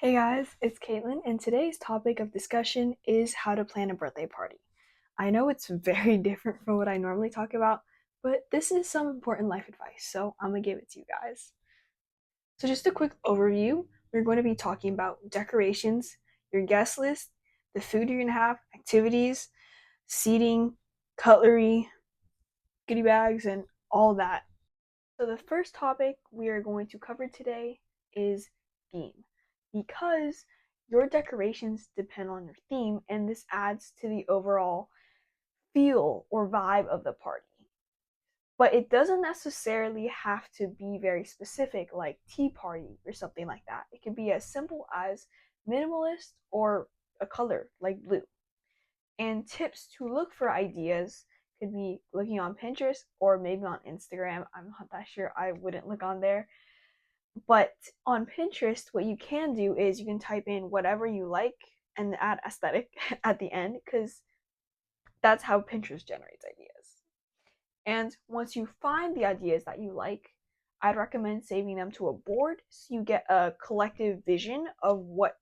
Hey guys, it's Caitlin, and today's topic of discussion is how to plan a birthday party. I know it's very different from what I normally talk about, but this is some important life advice, so I'm gonna give it to you guys. So, just a quick overview, we're going to be talking about decorations, your guest list, the food you're gonna have, activities, seating, cutlery, goodie bags, and all that. So, the first topic we are going to cover today is theme, because your decorations depend on your theme, and this adds to the overall feel or vibe of the party. But it doesn't necessarily have to be very specific, like tea party or something like that. It could be as simple as minimalist or a color like blue. And tips to look for ideas could be looking on Pinterest or maybe on Instagram. I'm not that sure. I wouldn't look on there. But on Pinterest, what you can do is you can type in whatever you like and add aesthetic at the end, because that's how Pinterest generates ideas. And once you find the ideas that you like, I'd recommend saving them to a board so you get a collective vision of what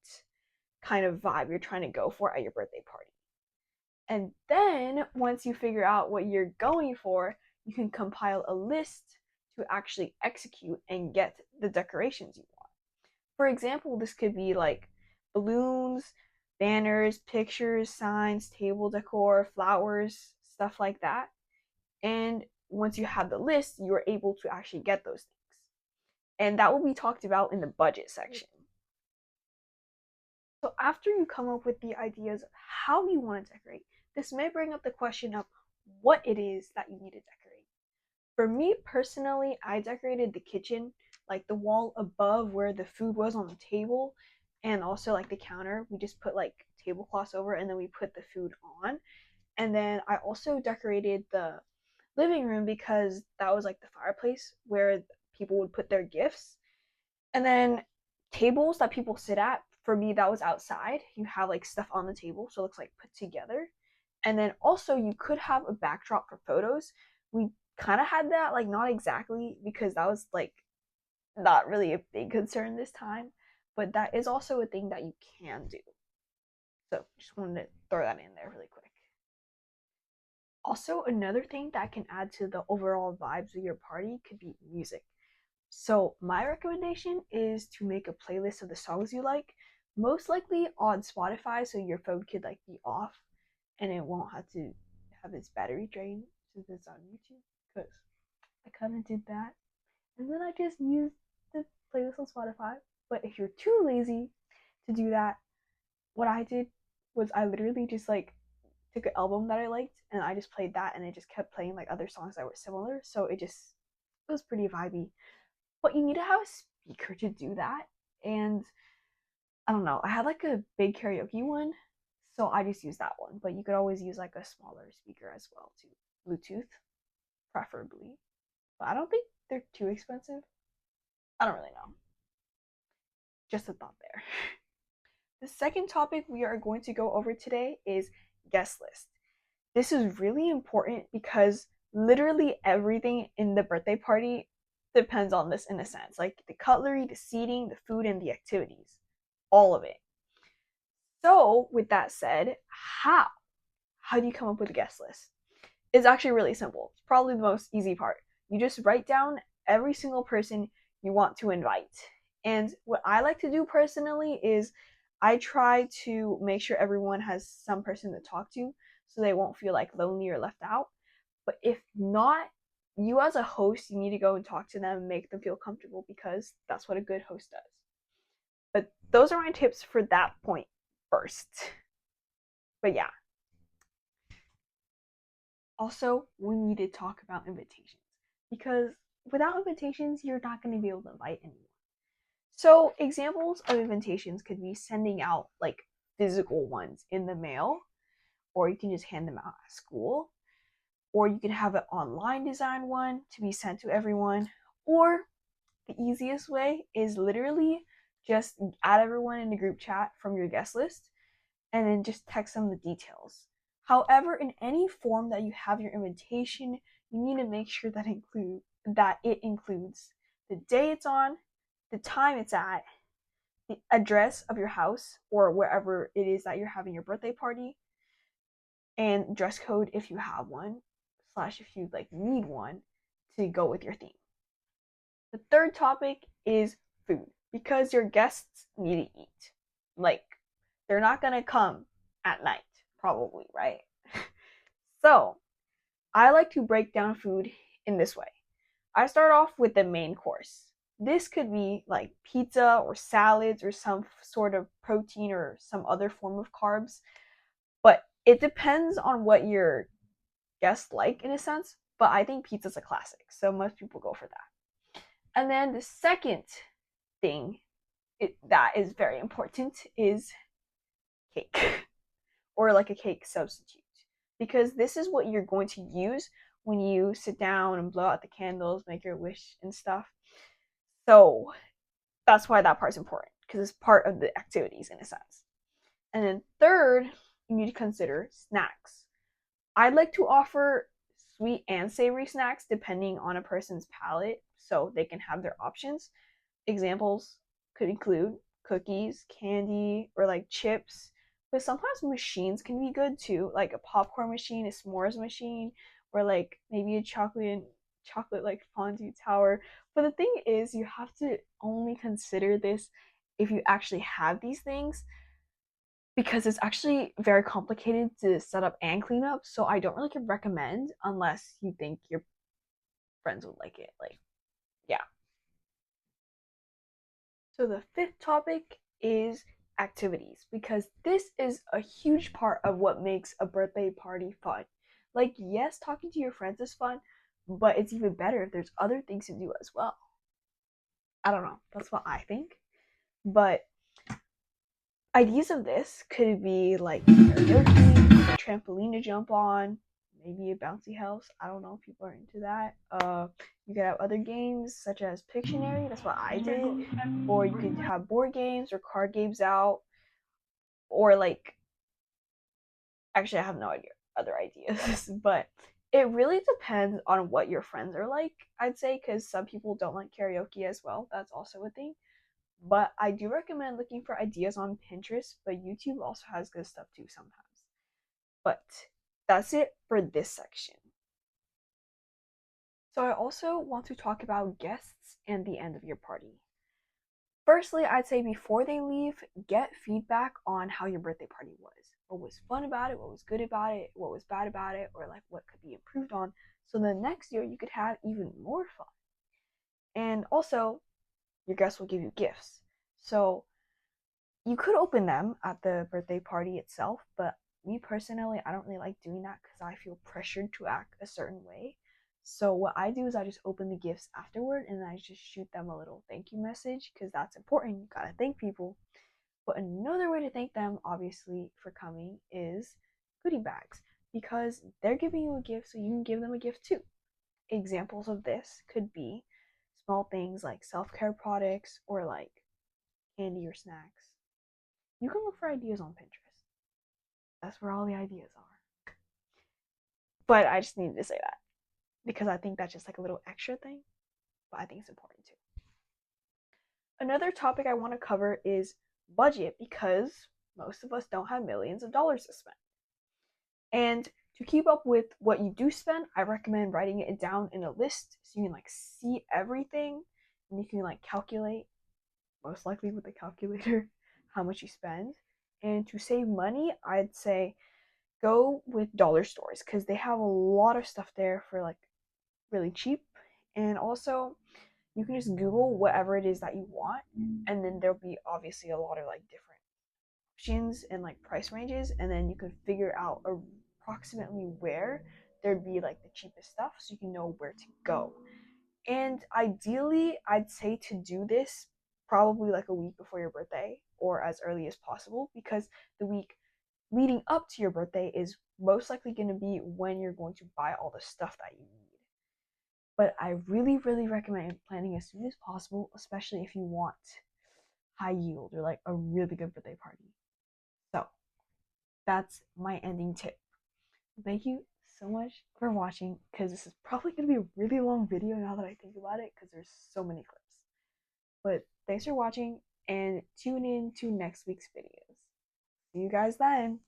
kind of vibe you're trying to go for at your birthday party. And then once you figure out what you're going for, you can compile a list to actually execute and get the decorations you want. For example, this could be like balloons, banners, pictures, signs, table decor, flowers, stuff like that. And once you have the list, you're able to actually get those things. And that will be talked about in the budget section. So after you come up with the ideas of how you want to decorate, this may bring up the question of what it is that you need to decorate. For me personally, I decorated the kitchen, like the wall above where the food was on the table, and also like the counter. We just put like tablecloths over and then we put the food on. And then I also decorated the living room because that was like the fireplace where people would put their gifts. And then tables that people sit at, for me, that was outside. You have like stuff on the table, so it looks like put together. And then also, you could have a backdrop for photos. We kind of had that, like not exactly, because that was like not really a big concern this time, but that is also a thing that you can do. So just wanted to throw that in there really quick. Also, another thing that can add to the overall vibes of your party could be music. So my recommendation is to make a playlist of the songs you like, most likely on Spotify, so your phone could like be off and it won't have to have its battery drain since it's on YouTube. Because I kind of did that, and then I just used the playlist on Spotify. But if you're too lazy to do that, what I did was I literally just like took an album that I liked and I just played that, and it just kept playing like other songs that were similar. So it was pretty vibey. But you need to have a speaker to do that. And I don't know, I had like a big karaoke one, so I just used that one. But you could always use like a smaller speaker as well too, Bluetooth preferably. But I don't think they're too expensive. I don't really know. Just a thought there. The second topic we are going to go over today is guest list. This is really important because literally everything in the birthday party depends on this in a sense. Like the cutlery, the seating, the food, and the activities. All of it. So, with that said, how? How do you come up with a guest list? It's actually really simple. It's probably the most easy part. You just write down every single person you want to invite. And what I like to do personally is I try to make sure everyone has some person to talk to so they won't feel like lonely or left out. But if not, you as a host, you need to go and talk to them and make them feel comfortable, because that's what a good host does. But those are my tips for that point first. But yeah. Also, we need to talk about invitations, because without invitations, you're not going to be able to invite anyone. So, examples of invitations could be sending out like physical ones in the mail, or you can just hand them out at school, or you can have an online design one to be sent to everyone, or the easiest way is literally just add everyone in the group chat from your guest list and then just text them the details. However, in any form that you have your invitation, you need to make sure that it includes the day it's on, the time it's at, the address of your house or wherever it is that you're having your birthday party, and dress code if you have one, slash if you like need one to go with your theme. The third topic is food because your guests need to eat. Like, they're not gonna come at night, probably, right? So, I like to break down food in this way. I start off with the main course. This could be like pizza or salads or some sort of protein or some other form of carbs, but it depends on what your guests like in a sense. But I think pizza's a classic, so most people go for that. And then the second thing that is very important is cake or like a cake substitute because this is what you're going to use when you sit down and blow out the candles, make your wish and stuff. So that's why that part's important because it's part of the activities in a sense. And then third, you need to consider snacks. I'd like to offer sweet and savory snacks depending on a person's palate so they can have their options. Examples could include cookies, candy, or like chips. But sometimes machines can be good too, like a popcorn machine, a s'mores machine, or like maybe a chocolate like fondue tower. But the thing is, you have to only consider this if you actually have these things because it's actually very complicated to set up and clean up. So I don't really recommend unless you think your friends would like it. Like, yeah. So the fifth topic is activities because this is a huge part of what makes a birthday party fun. Like, yes, talking to your friends is fun, but it's even better if there's other things to do as well. I don't know. That's what I think. But ideas of this could be like karaoke, a trampoline to jump on, maybe a bouncy house. I don't know if people are into that. You could have other games such as Pictionary. That's what I did. Or you could have board games or card games out. Or like, actually, I have no idea other ideas, but it really depends on what your friends are like. I'd say because some people don't like karaoke as well. That's also a thing. But I do recommend looking for ideas on Pinterest, but YouTube also has good stuff too sometimes. But that's it for this section. So I also want to talk about guests and the end of your party. Firstly, I'd say before they leave, get feedback on how your birthday party was. What was fun about it, what was good about it, what was bad about it, or like what could be improved on. So the next year you could have even more fun. And also, your guests will give you gifts. So you could open them at the birthday party itself, but me personally, I don't really like doing that because I feel pressured to act a certain way. So what I do is I just open the gifts afterward and I just shoot them a little thank you message because that's important. You gotta thank people. But another way to thank them, obviously, for coming is goodie bags because they're giving you a gift, so you can give them a gift too. Examples of this could be small things like self care products or like candy or snacks. You can look for ideas on Pinterest. That's where all the ideas are. But I just needed to say that because I think that's just like a little extra thing, but I think it's important too. Another topic I want to cover is budget because most of us don't have millions of dollars to spend. And to keep up with what you do spend, I recommend writing it down in a list so you can like see everything and you can like calculate, most likely with a calculator, how much you spend. And to save money, I'd say go with dollar stores because they have a lot of stuff there for like really cheap. And also, you can just Google whatever it is that you want, and then there'll be obviously a lot of like different options and like price ranges, and then you can figure out approximately where there'd be like the cheapest stuff so you can know where to go. And ideally, I'd say to do this probably like a week before your birthday or as early as possible because the week leading up to your birthday is most likely going to be when you're going to buy all the stuff that you need. But I really, really recommend planning as soon as possible, especially if you want high yield or like a really good birthday party. So that's my ending tip. Thank you so much for watching because this is probably going to be a really long video now that I think about it because there's so many clips. But thanks for watching and tune in to next week's videos. See you guys then.